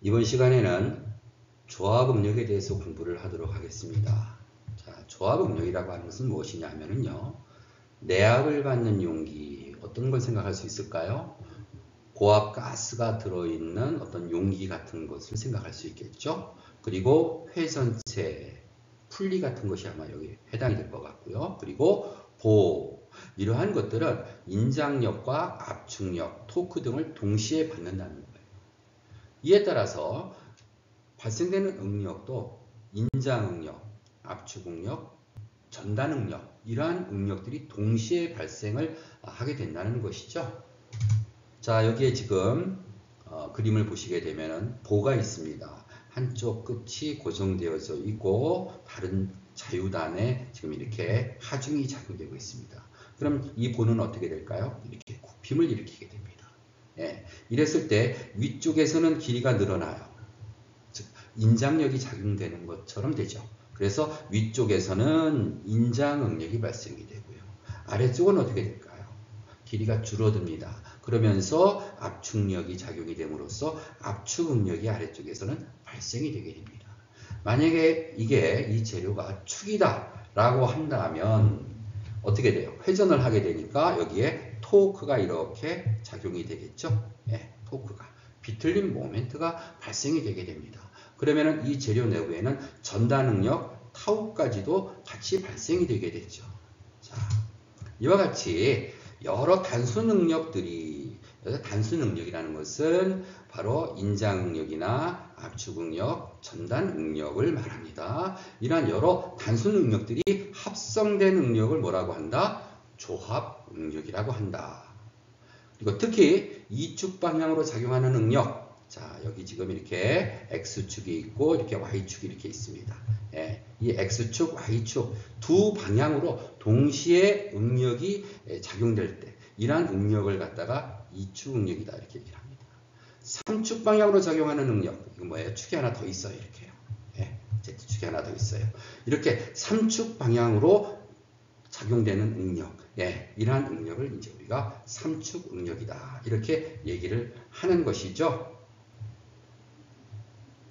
이번 시간에는 조합응력에 대해서 공부를 하도록 하겠습니다. 자, 조합응력이라고 하는 것은 무엇이냐 하면요. 내압을 받는 용기, 어떤 걸 생각할 수 있을까요? 고압 가스가 들어있는 어떤 용기 같은 것을 생각할 수 있겠죠. 그리고 회전체, 풀리 같은 것이 아마 여기 해당이 될 것 같고요. 그리고 보호, 이러한 것들은 인장력과 압축력, 토크 등을 동시에 받는다는 거예요. 이에 따라서 발생되는 응력도 인장응력, 압축응력, 전단응력, 이러한 응력들이 동시에 발생을 하게 된다는 것이죠. 자, 여기에 지금 그림을 보시게 되면 보가 있습니다. 한쪽 끝이 고정되어져 있고 다른 자유단에 지금 이렇게 하중이 작용되고 있습니다. 그럼 이 보는 어떻게 될까요? 이렇게 굽힘을 일으키게 됩니다. 예, 이랬을 때 위쪽에서는 길이가 늘어나요. 즉 인장력이 작용되는 것처럼 되죠. 그래서 위쪽에서는 인장응력이 발생이 되고요. 아래쪽은 어떻게 될까요? 길이가 줄어듭니다. 그러면서 압축력이 작용이 됨으로써 압축응력이 아래쪽에서는 발생이 되게 됩니다. 만약에 이 재료가 축이다 라고 한다면 어떻게 돼요? 회전을 하게 되니까 여기에 토크가 이렇게 작용이 되겠죠. 예, 토크가 비틀림 모멘트가 발생이 되게 됩니다. 그러면 이 재료 내부에는 전단응력 타우까지도 같이 발생이 되게 되죠. 자, 이와 같이 여러 단순응력들이, 단순응력이라는 것은 바로 인장응력이나 압축응력, 전단응력을 말합니다. 이러한 여러 단순응력들이 합성된 응력을 뭐라고 한다? 조합응력이라고 한다. 그리고 특히 이축 방향으로 작용하는 응력, 자, 여기 지금 이렇게 X축이 있고 이렇게 Y축이 이렇게 있습니다. 예, 이 X축, Y축 두 방향으로 동시에 응력이 작용될 때 이러한 응력을 갖다가 이축 응력이다 이렇게 얘기를 합니다. 3축 방향으로 작용하는 응력, 이거 뭐예요? 축이 하나 더 있어요. 이렇게요. 예, Z축이 하나 더 있어요. 이렇게 3축 방향으로 작용되는 응력, 예, 이러한 응력을 이제 우리가 3축 응력이다 이렇게 얘기를 하는 것이죠.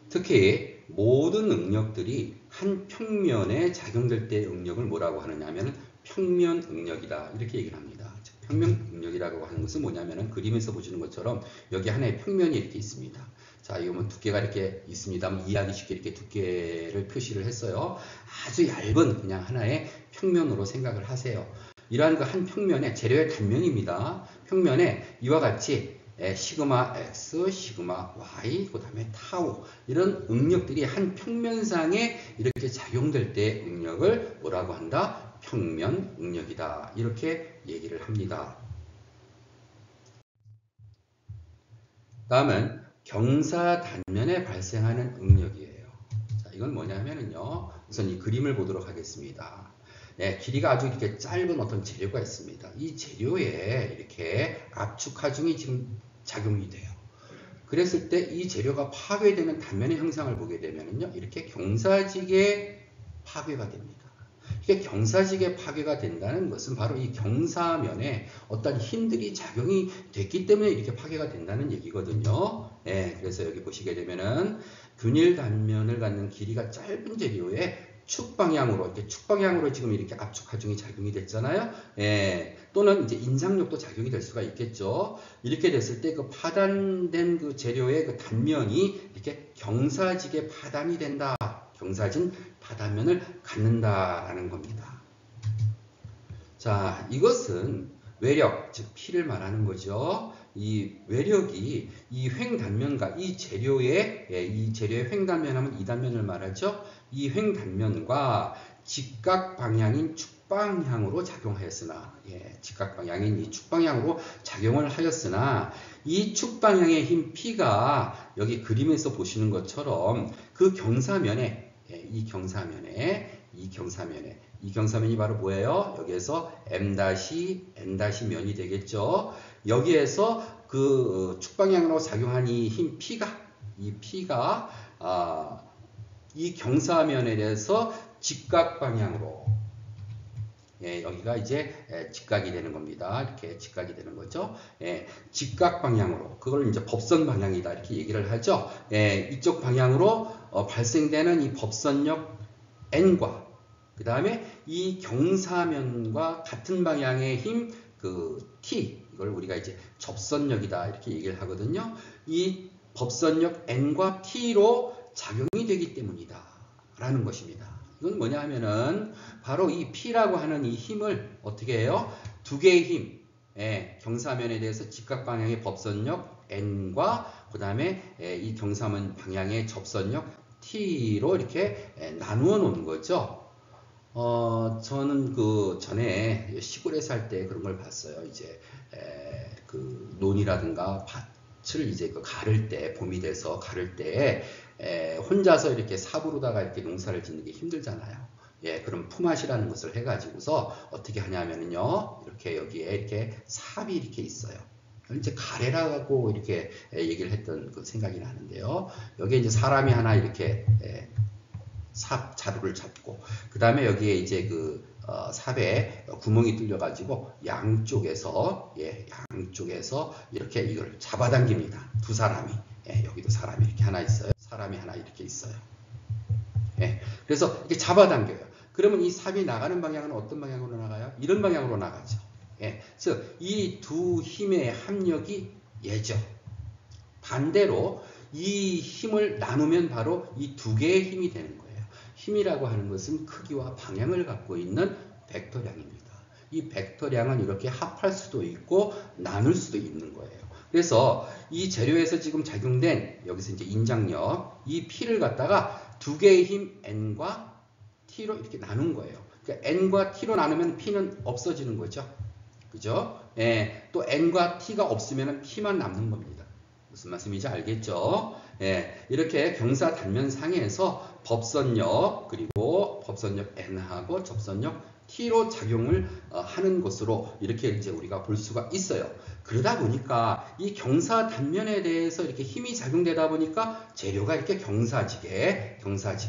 특히 모든 응력들이 한 평면에 작용될 때의 응력을 뭐라고 하느냐 하면 평면 응력이다 이렇게 얘기를 합니다. 즉, 평면 응력이라고 하는 것은 뭐냐면 그림에서 보시는 것처럼 여기 하나의 평면이 이렇게 있습니다. 자, 이거 뭐 두께가 이렇게 있습니다. 이해하기 쉽게 이렇게 두께를 표시를 했어요. 아주 얇은 그냥 하나의 평면으로 생각을 하세요. 이러한 그 한 평면에 재료의 단면입니다. 평면에 이와 같이 시그마 X, 시그마 Y, 그 다음에 타우 이런 응력들이 한 평면상에 이렇게 작용될 때 응력을 뭐라고 한다? 평면 응력이다 이렇게 얘기를 합니다. 다음은 경사 단면에 발생하는 응력이에요. 자, 이건 뭐냐면요. 우선 이 그림을 보도록 하겠습니다. 네, 길이가 아주 이렇게 짧은 어떤 재료가 있습니다. 이 재료에 이렇게 압축 하중이 지금 작용이 돼요. 그랬을 때 이 재료가 파괴되는 단면의 형상을 보게 되면요, 이렇게 경사지게 파괴가 됩니다. 이게 경사지게 파괴가 된다는 것은 바로 이 경사면에 어떤 힘들이 작용이 됐기 때문에 이렇게 파괴가 된다는 얘기거든요. 네, 그래서 여기 보시게 되면은 균일 단면을 갖는 길이가 짧은 재료에 축 방향으로 지금 이렇게 압축 하중이 작용이 됐잖아요. 예, 또는 이제 인장력도 작용이 될 수가 있겠죠. 이렇게 됐을 때 그 파단된 그 재료의 그 단면이 이렇게 경사지게 파단이 된다. 경사진 파단면을 갖는다라는 겁니다. 자, 이것은 외력, 즉 피를 말하는 거죠. 이 외력이 이 횡단면과 이 재료의 횡단면 하면 이 단면을 말하죠. 이 횡단면과 직각 방향인 축방향으로 작용하였으나, 직각 방향인 이 축방향으로 작용을 하였으나 이 축방향의 힘 P가 여기 그림에서 보시는 것처럼 그 경사면에 이 경사면이 바로 뭐예요? 여기에서 N-면이 되겠죠. 여기에서 그 축방향으로 작용한 이 힘 P가 이 경사면에 대해서 직각 방향으로 예, 여기가 이제 직각이 되는 겁니다. 이렇게 직각이 되는 거죠. 예, 직각 방향으로 그걸 이제 법선 방향이다 이렇게 얘기를 하죠. 예, 이쪽 방향으로 발생되는 이 법선력 n과 그 다음에 이 경사면과 같은 방향의 힘 그 t 이걸 우리가 이제 접선력이다 이렇게 얘기를 하거든요. 이 법선력 n과 t로 작용이 되기 때문이다 라는 것입니다. 이건 뭐냐 하면은 바로 이 P라고 하는 이 힘을 어떻게 해요? 두 개의 힘, 경사면에 대해서 직각 방향의 법선력 N과 그 다음에 이 경사면 방향의 접선력 T로 이렇게 나누어 놓은 거죠. 저는 그 전에 시골에 살 때 그런 걸 봤어요. 이제 그 논이라든가 밭을 이제 그 가를 때 봄이 돼서 가를 때 혼자서 이렇게 삽으로다가 이렇게 농사를 짓는 게 힘들잖아요. 예, 그럼 품앗이라는 것을 해가지고서 어떻게 하냐면요, 이렇게 여기에 이렇게 삽이 이렇게 있어요. 이제 가래라고 이렇게 얘기를 했던 그 생각이 나는데요. 여기에 이제 사람이 하나 이렇게 삽 자루를 잡고 그 다음에 여기에 이제 그 삽에 구멍이 뚫려 가지고 양쪽에서 양쪽에서 이렇게 이걸 잡아당깁니다. 두 사람이. 여기도 사람이 이렇게 하나 있어요. 사람이 하나 이렇게 있어요. 그래서 이렇게 잡아당겨요. 그러면 이 삽이 나가는 방향은 어떤 방향으로 나가요? 이런 방향으로 나가죠. 그래서 이 두 힘의 합력이 얘죠. 반대로 이 힘을 나누면 바로 이 두 개의 힘이 되는 거예요. 힘이라고 하는 것은 크기와 방향을 갖고 있는 벡터량입니다. 이 벡터량은 이렇게 합할 수도 있고 나눌 수도 있는 거예요. 그래서 이 재료에서 지금 작용된 여기서 이제 인장력 이 P를 갖다가 두 개의 힘 N과 T로 이렇게 나눈 거예요. 그러니까 N과 T로 나누면 P는 없어지는 거죠. 그죠? 또 N과 T가 없으면 P만 남는 겁니다. 무슨 말씀인지 알겠죠? 이렇게 경사 단면상에서 법선력 그리고 법선력 N하고 접선력 T로 작용을 하는 것으로 이렇게 이제 우리가 볼 수가 있어요. 그러다 보니까 이 경사 단면에 대해서 이렇게 힘이 작용되다 보니까 재료가 이렇게 경사지게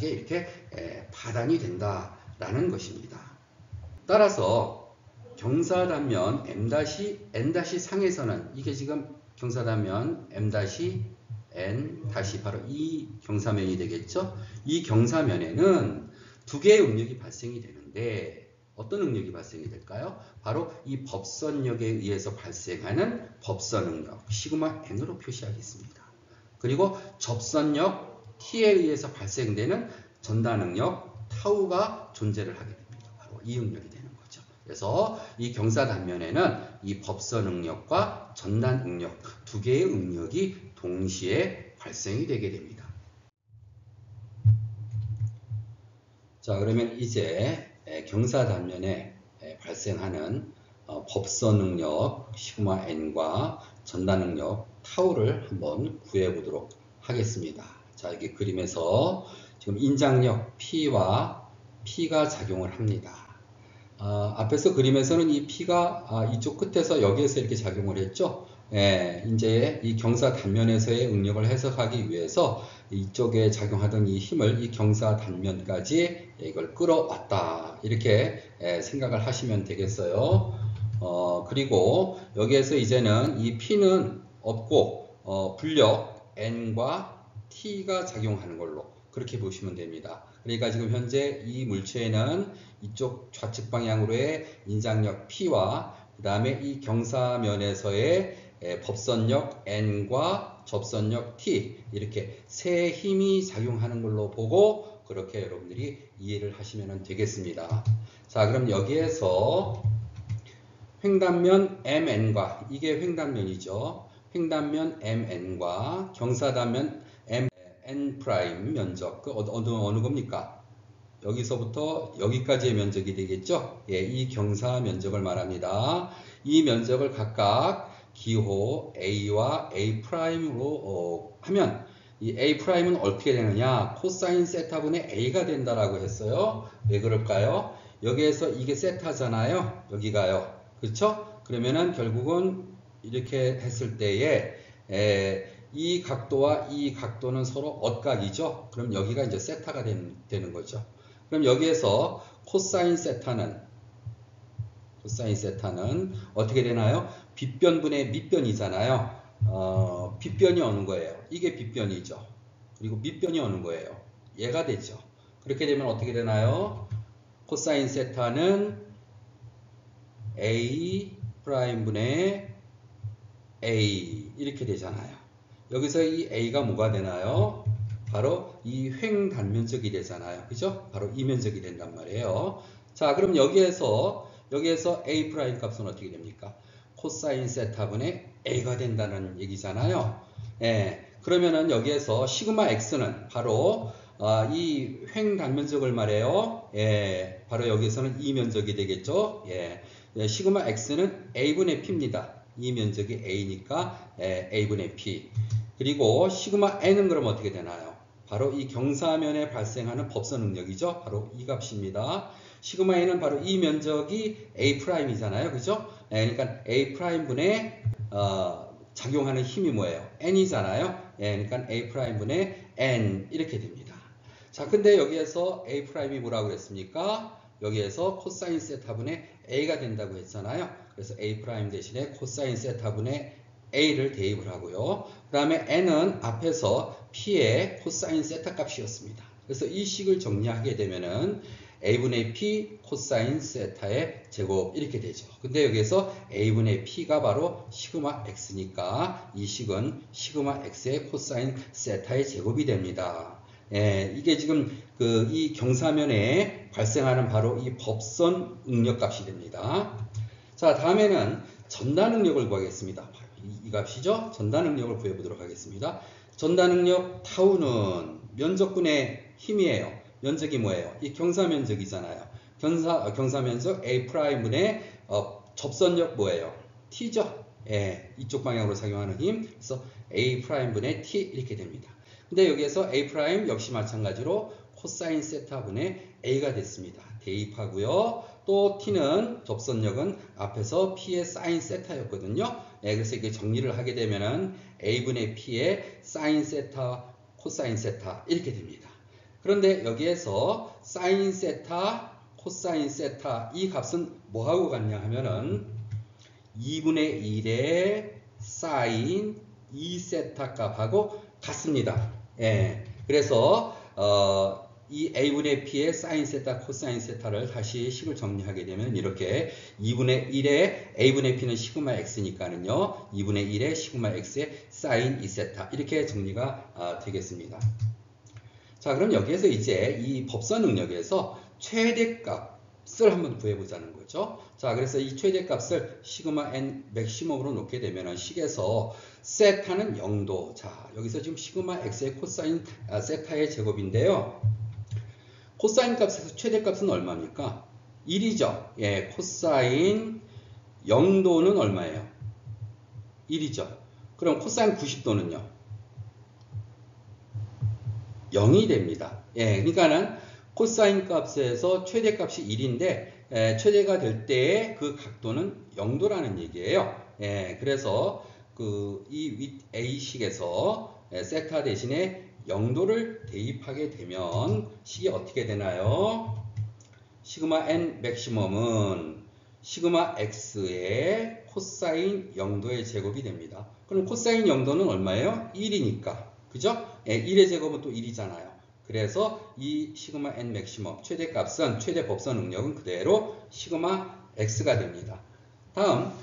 이렇게 파단이 된다라는 것입니다. 따라서 경사 단면 M-N- 상에서는 이게 지금 경사 단면 M-N- 바로 이 경사면이 되겠죠. 이 경사면에는 두 개의 응력이 발생이 되는데 어떤 응력이 발생이 될까요? 바로 이 법선력에 의해서 발생하는 법선 응력 시그마 n으로 표시하겠습니다. 그리고 접선력 t에 의해서 발생되는 전단 응력 타우가 존재를 하게 됩니다. 바로 이 응력이 되는 거죠. 그래서 이 경사 단면에는 이 법선 응력과 전단 응력 두 개의 응력이 동시에 발생이 되게 됩니다. 자, 그러면 이제 경사 단면에 발생하는 법선 응력 시그마 n과 전단 응력 타우를 한번 구해 보도록 하겠습니다. 자, 이게 그림에서 지금 인장력 P와 P가 작용을 합니다. 앞에서 그림에서는 이 P가 이쪽 끝에서 여기에서 이렇게 작용을 했죠. 이제 이 경사 단면에서의 응력을 해석하기 위해서 이쪽에 작용하던 이 힘을 이 경사 단면까지 이걸 끌어왔다 이렇게 생각을 하시면 되겠어요. 그리고 여기에서 이제는 이 P는 없고 불력 N과 T가 작용하는 걸로 그렇게 보시면 됩니다. 그러니까 지금 현재 이 물체에는 이쪽 좌측 방향으로의 인장력 P와 그 다음에 이 경사면에서의 법선력 N과 접선력 T 이렇게 세 힘이 작용하는 걸로 보고 그렇게 여러분들이 이해를 하시면 되겠습니다. 자, 그럼 여기에서 횡단면 MN과 이게 횡단면이죠. 횡단면 MN과 경사단면 MN' 면적 그 어느 겁니까? 여기서부터 여기까지의 면적이 되겠죠. 이 경사 면적을 말합니다. 이 면적을 각각 기호 A와 A'으로 하면 이 A'은 어떻게 되느냐? 코사인 세타분의 A가 된다라고 했어요. 왜 그럴까요? 여기에서 이게 세타잖아요. 여기가요. 그렇죠? 그러면은 결국은 이렇게 했을 때에 이 각도와 이 각도는 서로 엇각이죠. 그럼 여기가 이제 세타가 되는 거죠. 그럼 여기에서 코사인 세타는 코사인 세타는 어떻게 되나요? 빗변분의 밑변이잖아요. 빗변이 오는 거예요. 이게 빗변이죠. 그리고 밑변이 오는 거예요. 얘가 되죠. 그렇게 되면 어떻게 되나요? 코사인 세타는 A 프라임분의 A 이렇게 되잖아요. 여기서 이 A가 뭐가 되나요? 바로 이 횡단면적이 되잖아요. 그죠? 바로 이 면적이 된단 말이에요. 자, 그럼 여기에서 A 프라임 값은 어떻게 됩니까? 코사인 세타분의 A가 된다는 얘기잖아요. 예, 그러면은 여기에서 시그마 X는 바로 이 횡단면적을 말해요. 예, 바로 여기서는 이 면적이 되겠죠. 예, 시그마 X는 A분의 P입니다. 이 면적이 A니까 A분의 P. 그리고 시그마 N은 그럼 어떻게 되나요? 바로 이 경사면에 발생하는 법선 응력이죠. 바로 이 값입니다. 시그마 N은 바로 이 면적이 A'이잖아요. 그죠? 그러니까 A'분의 작용하는 힘이 뭐예요? N이잖아요. 그러니까 A'분의 N 이렇게 됩니다. 자, 근데 여기에서 A'이 뭐라고 그랬습니까? 여기에서 코사인 세타분의 A가 된다고 했잖아요. 그래서 A' 대신에 코사인 세타분의 A를 대입을 하고요. 그 다음에 N은 앞에서 P의 코사인 세타 값이었습니다. 그래서 이 식을 정리하게 되면은 A분의 P 코사인 세타의 제곱 이렇게 되죠. 근데 여기에서 A분의 P가 바로 시그마 X니까 이 식은 시그마 X의 코사인 세타의 제곱이 됩니다. 예, 이게 지금 이 경사면에 발생하는 바로 이 법선 응력 값이 됩니다. 자, 다음에는 전단 응력을 구하겠습니다. 바로 이 값이죠. 전단 응력을 구해보도록 하겠습니다. 전단 응력 타우는 면적분의 힘이에요. 면적이 뭐예요? 이 경사면적이잖아요. 경사면적 A'분의 접선력 뭐예요? T죠. 예, 이쪽 방향으로 작용하는 힘. 그래서 A'분의 T 이렇게 됩니다. 근데 여기에서 A' 역시 마찬가지로 코사인 세타분의 A가 됐습니다. 대입하고요. 또 T는 접선력은 앞에서 P의 사인 세타였거든요. 그래서 이게 정리를 하게 되면은 A분의 P의 사인 세타, 코사인 세타 이렇게 됩니다. 그런데 여기에서 사인 세타, 코사인 세타 이 값은 뭐하고 같냐 하면은 2분의 1의 사인 2세타 값하고 같습니다. 예, 그래서 이 A분의 P의 사인 세타, 코사인 세타를 다시 식을 정리하게 되면 이렇게 2분의 1의 A분의 P는 시그마 X니까는요. 2분의 1의 시그마 X의 사인 2세타 이렇게 정리가 되겠습니다. 자, 그럼 여기에서 이제 이 법선 응력에서 최대값을 한번 구해보자는 거죠. 자, 그래서 이 최대값을 시그마 n 맥시멈으로 놓게 되면 식에서 세타는 0도. 자, 여기서 지금 시그마 x의 코사인 세타의 제곱인데요. 코사인 값에서 최대값은 얼마입니까? 1이죠. 예, 코사인 0도는 얼마예요? 1이죠. 그럼 코사인 90도는요? 0이 됩니다. 예, 그러니까는 코사인 값에서 최대값이 1인데 최대가 될 때의 그 각도는 0도라는 얘기예요. 예, 그래서 이 A식에서 세타 대신에 0도를 대입하게 되면 식이 어떻게 되나요? 시그마 n 맥시멈은 시그마 x의 코사인 0도의 제곱이 됩니다. 그럼 코사인 0도는 얼마예요? 1이니까. 그죠? 1의 제곱은 또 1이잖아요. 그래서 이 시그마 n 맥시멈 최대값은 최대 법선 응력은 그대로 시그마 x가 됩니다. 다음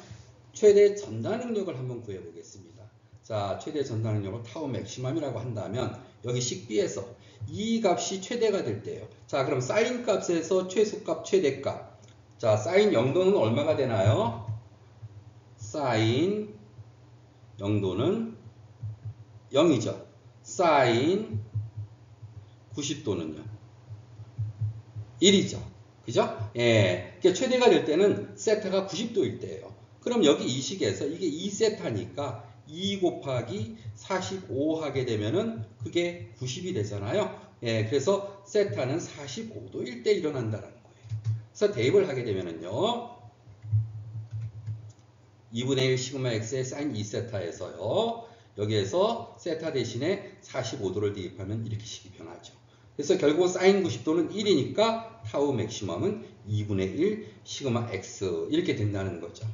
최대 전단 응력을 한번 구해 보겠습니다. 자, 최대 전단 응력을 타우 맥시멈이라고 한다면 여기 식 B에서 이 값이 최대가 될 때예요. 자, 그럼 사인 값에서 최소값 최대값. 자, 사인 0도는 얼마가 되나요? 사인 0도는 0이죠. 사인 90도는요. 1이죠. 그죠? 예. 최대가 될 때는 세타가 90도일 때예요. 그럼 여기 이 식에서 이게 2세타니까 2 곱하기 45 하게 되면은 그게 90이 되잖아요. 예. 그래서 세타는 45도일 때 일어난다는 거예요. 그래서 대입을 하게 되면은요. 2분의 1 시그마 x의 사인 2세타에서요. 여기에서 세타 대신에 45도를 대입하면 이렇게 식이 변하죠. 그래서 결국 사인 90도는 1이니까 타우 맥시멈은 2분의 1 시그마 x 이렇게 된다는 거죠.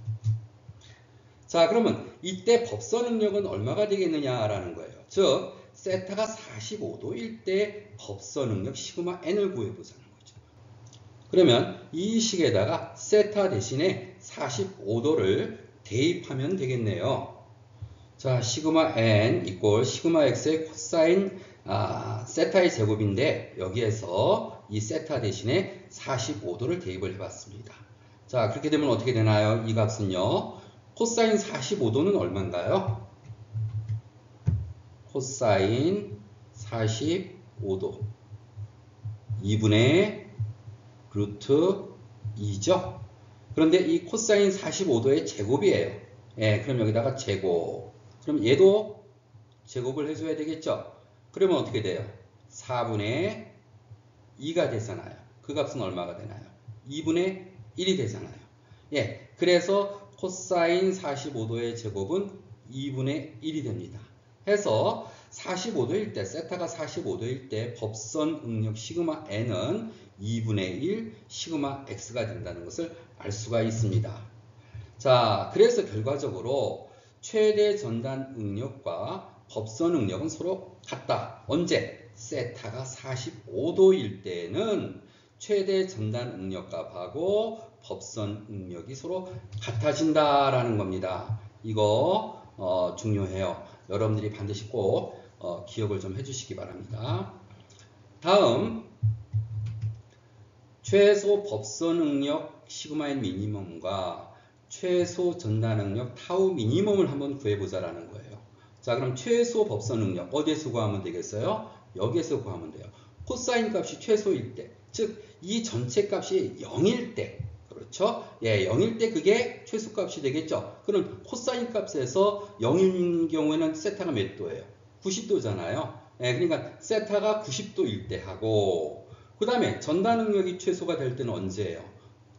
자, 그러면 이때 법선 응력은 얼마가 되겠느냐라는 거예요. 즉 세타가 45도일 때 법선 응력 시그마 n을 구해보자는 거죠. 그러면 이 식에다가 세타 대신에 45도를 대입하면 되겠네요. 자, 시그마 n 이꼴 시그마 x의 코사인 세타의 제곱인데 여기에서 이 세타 대신에 45도를 대입을 해봤습니다. 자, 그렇게 되면 어떻게 되나요? 이 값은요. 코사인 45도는 얼마인가요? 코사인 45도 2분의 루트 2죠. 그런데 이 코사인 45도의 제곱이에요. 예, 그럼 여기다가 제곱. 그럼 얘도 제곱을 해줘야 되겠죠. 그러면 어떻게 돼요? 4분의 2가 되잖아요. 그 값은 얼마가 되나요? 2분의 1이 되잖아요. 예, 그래서 코사인 45도의 제곱은 2분의 1이 됩니다. 해서 45도일 때, 세타가 45도일 때 법선 응력 시그마 n은 2분의 1 시그마 x가 된다는 것을 알 수가 있습니다. 자, 그래서 결과적으로 최대 전단 응력과 법선 응력은 서로 같다. 언제? 세타가 45도일 때는 최대 전단 응력값하고 법선 응력이 서로 같아진다라는 겁니다. 이거 중요해요. 여러분들이 반드시 꼭 기억을 좀 해주시기 바랍니다. 다음 최소 법선 응력 시그마 n 미니멈과 최소 전단 응력 타우 미니멈을 한번 구해보자라는 거예요. 자, 그럼 최소 법선 응력 어디에서 구하면 되겠어요? 여기에서 구하면 돼요. 코사인 값이 최소일 때, 즉 이 전체 값이 0일 때, 그렇죠? 예, 0일 때 그게 최소값이 되겠죠. 그럼 코사인 값에서 0인 경우에는 세타가 몇 도예요? 90도잖아요. 예, 그러니까 세타가 90도일 때 하고, 그 다음에 전단 응력이 최소가 될 때는 언제예요?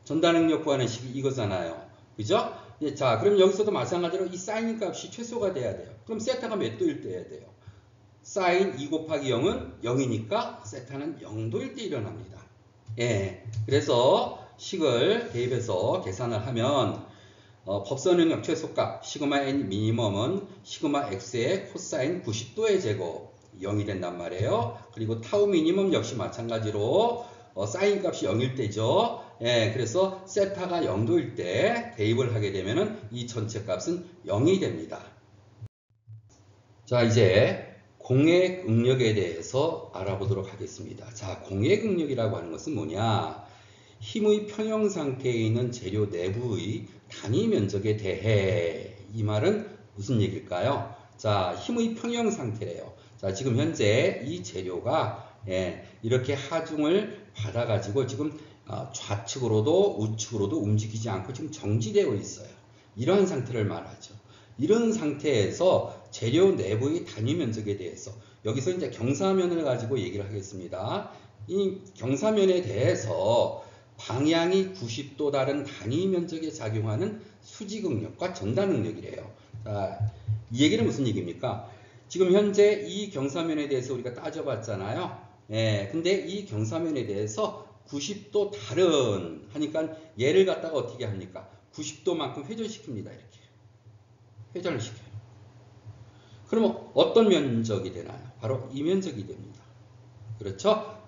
전단 응력 구하는 식이 이거잖아요. 그죠? 예, 자, 그럼 여기서도 마찬가지로 이 사인 값이 최소가 돼야 돼요. 그럼 세타가 몇 도일 때 해야 돼요? 사인 2 곱하기 0은 0이니까 세타는 0도일 때 일어납니다. 예, 그래서 식을 대입해서 계산을 하면 법선 응력 최소값 시그마 n 미니멈은 시그마 x의 코사인 90도의 제곱 0이 된단 말이에요. 그리고 타우 미니멈 역시 마찬가지로 사인 값이 0일 때죠. 예, 그래서 세타가 0도일 때 대입을 하게 되면은 이 전체 값은 0이 됩니다. 자, 이제 공액 응력에 대해서 알아보도록 하겠습니다. 자, 공액 응력이라고 하는 것은 뭐냐? 힘의 평형 상태에 있는 재료 내부의 단위 면적에 대해. 이 말은 무슨 얘기일까요? 자, 힘의 평형 상태래요. 자, 지금 현재 이 재료가 이렇게 하중을 받아가지고 지금 좌측으로도 우측으로도 움직이지 않고 지금 정지되어 있어요. 이러한 상태를 말하죠. 이런 상태에서 재료 내부의 단위 면적에 대해서 여기서 이제 경사면을 가지고 얘기를 하겠습니다. 이 경사면에 대해서 방향이 90도 다른 단위 면적에 작용하는 수직 응력과 전단 응력이래요. 자, 이 얘기는 무슨 얘기입니까? 지금 현재 이 경사면에 대해서 우리가 따져봤잖아요. 근데 이 경사면에 대해서 90도 다른 하니까 얘를 갖다가 어떻게 합니까? 90도만큼 회전시킵니다. 이렇게 회전을 시켜요. 그러면 어떤 면적이 되나요? 바로 이 면적이 됩니다. 그렇죠?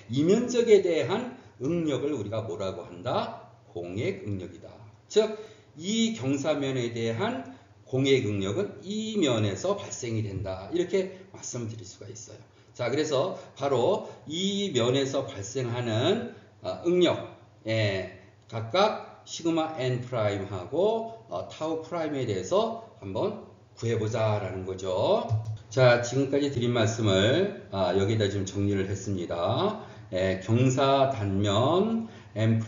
이 면적에 대한 응력을 우리가 뭐라고 한다? 공액 응력이다. 즉, 이 경사면에 대한 공액 응력은 이 면에서 발생이 된다. 이렇게 말씀을 드릴 수가 있어요. 자, 그래서 바로 이 면에서 발생하는 응력, 각각 시그마 n 프라임하고 타우 프라임에 대해서 한번 구해보자라는 거죠. 자, 지금까지 드린 말씀을 여기다 좀 정리를 했습니다. 경사 단면 n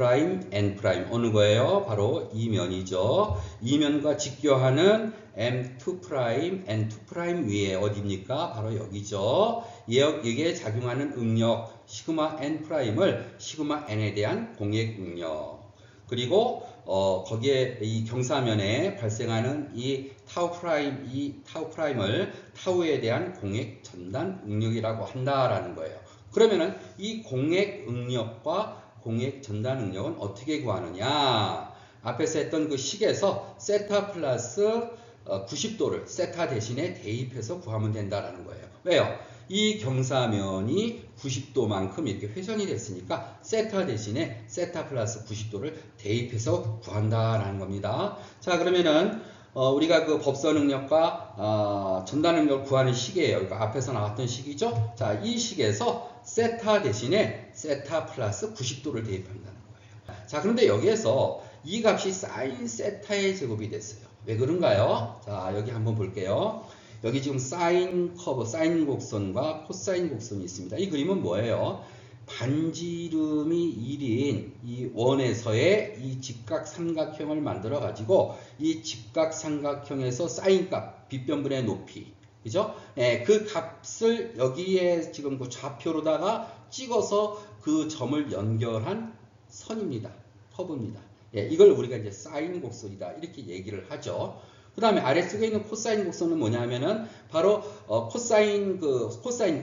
어느 거예요? 바로 이 면이죠. 이 면과 직교하는 m2', n2' 위에 어디입니까? 바로 여기죠. 여기에 작용하는 응력 시그마 n'을 시그마 n에 대한 공액 응력, 그리고 거기에 이 경사면에 발생하는 이 타우 프라임을 타우에 대한 공액 전단 응력이라고 한다라는 거예요. 그러면은 이 공액 응력과 공액 전달 응력은 어떻게 구하느냐? 앞에서 했던 그 식에서 세타 플러스 90도를 세타 대신에 대입해서 구하면 된다라는 거예요. 왜요? 이 경사면이 90도만큼 이렇게 회전이 됐으니까 세타 대신에 세타 플러스 90도를 대입해서 구한다라는 겁니다. 자, 그러면은 우리가 그 법선 응력과 전달 응력을 구하는 식이에요. 그러니까 앞에서 나왔던 식이죠. 자, 이 식에서 세타 대신에 세타 플러스 90도를 대입한다는 거예요. 자, 그런데 여기에서 이 값이 사인 세타의 제곱이 됐어요. 왜 그런가요? 자, 여기 한번 볼게요. 여기 지금 사인 커브, 사인 곡선과 코사인 곡선이 있습니다. 이 그림은 뭐예요? 반지름이 1인 이 원에서의 이 직각삼각형을 만들어 가지고 이 직각삼각형에서 사인값, 빗변분의 높이, 그죠? 예, 그 값을 여기에 지금 그 좌표로다가 찍어서 그 점을 연결한 선입니다. 커브입니다. 예, 이걸 우리가 이제 사인 곡선이다 이렇게 얘기를 하죠. 그 다음에 아래쪽에 있는 코사인 곡선은 뭐냐면은 바로 코사인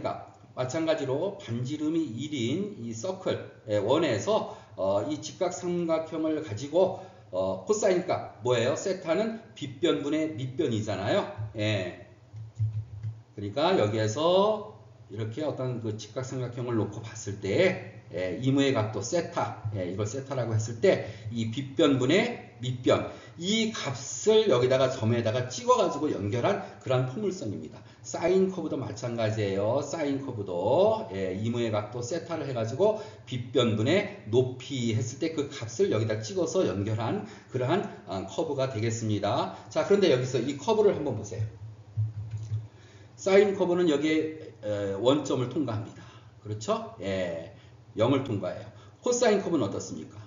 값 마찬가지로 반지름이 1인 이 서클 원에서 이 직각삼각형을 가지고 코사인 값 뭐예요? 세타는 빗변분의 밑변이잖아요. 예. 그러니까 여기에서 이렇게 어떤 그 직각삼각형을 놓고 봤을 때 이무의 각도 세타, 이걸 세타라고 했을 때 이 빗변분의 밑변, 이 값을 여기다가 점에다가 찍어가지고 연결한 그런 포물선입니다. 사인 커브도 마찬가지예요. 사인 커브도 이무의 각도 세타를 해가지고 빗변분의 높이 했을 때 그 값을 여기다 찍어서 연결한 그러한 커브가 되겠습니다. 자, 그런데 여기서 이 커브를 한번 보세요. 사인 커브는 여기에 원점을 통과합니다. 그렇죠? 0을 통과해요. 코사인 커브는 어떻습니까?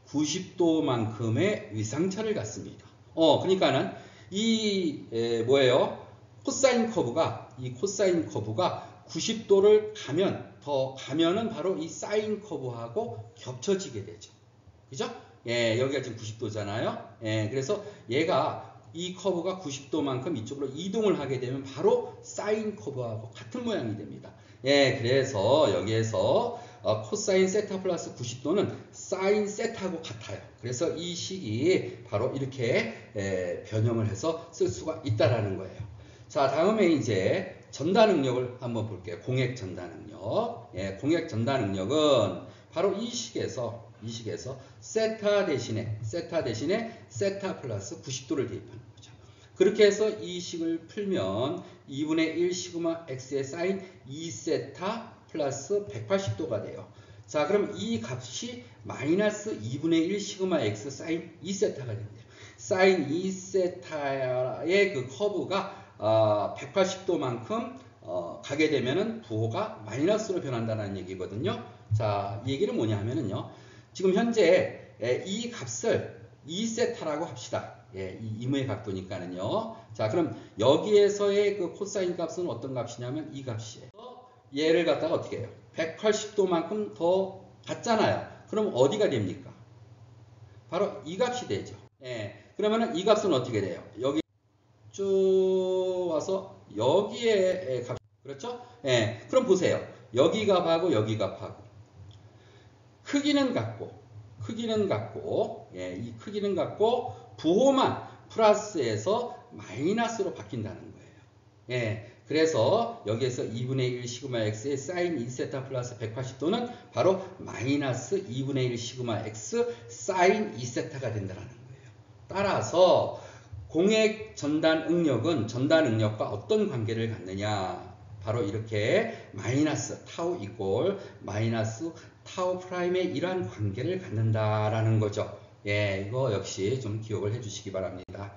90도만큼의 위상차를 갖습니다. 그러니까는 뭐예요? 코사인 커브가 90도를 가면은 바로 이 사인 커브하고 겹쳐지게 되죠. 그죠? 여기가 지금 90도잖아요. 그래서 얘가 이 커브가 90도만큼 이쪽으로 이동을 하게 되면 바로 사인 커브하고 같은 모양이 됩니다. 그래서 여기에서 코사인 세타 플러스 90도는 사인 세타하고 같아요. 그래서 이 식이 바로 이렇게 변형을 해서 쓸 수가 있다라는 거예요. 자, 다음에 이제 전달 능력을 한번 볼게요. 공액 전달 능력. 공액 전달 능력은 바로 이 식에서 세타 대신에 세타 플러스 90도를 대입하는 거죠. 그렇게 해서 이 식을 풀면 2분의 1 시그마 x의 사인 2세타 플러스 180도가 돼요. 자, 그럼 이 값이 마이너스 2분의 1 시그마 x 사인 2세타가 된대요. 사인 2세타의 그 커브가 180도만큼 가게 되면은 부호가 마이너스로 변한다는 얘기거든요. 자, 이 얘기는 뭐냐 하면은요. 지금 현재 이 값을 2세타라고 합시다. 이 이무의 각도니까는요. 자, 그럼 여기에서의 그 코사인 값은 어떤 값이냐면 이 값이에요. 얘를 갖다가 어떻게 해요? 180도만큼 더 갔잖아요. 그럼 어디가 됩니까? 바로 이 값이 되죠. 그러면은 이 값은 어떻게 돼요? 여기 쭉 와서 여기에 값, 그렇죠? 그럼 보세요. 여기 값하고 여기 값하고 크기는 같고 이 크기는 같고 부호만 플러스에서 마이너스로 바뀐다는 거예요. 그래서 여기에서 2분의 1 시그마 x의 사인 2세타 플러스 180도는 바로 마이너스 2분의 1 시그마 x 사인 2세타가 된다는 거예요. 따라서 공액 전달 응력은 전달 응력과 어떤 관계를 갖느냐? 바로 이렇게 마이너스 타우 이꼴 마이너스 타우 프라임의 이러한 관계를 갖는다라는 거죠. 이거 역시 좀 기억을 해주시기 바랍니다.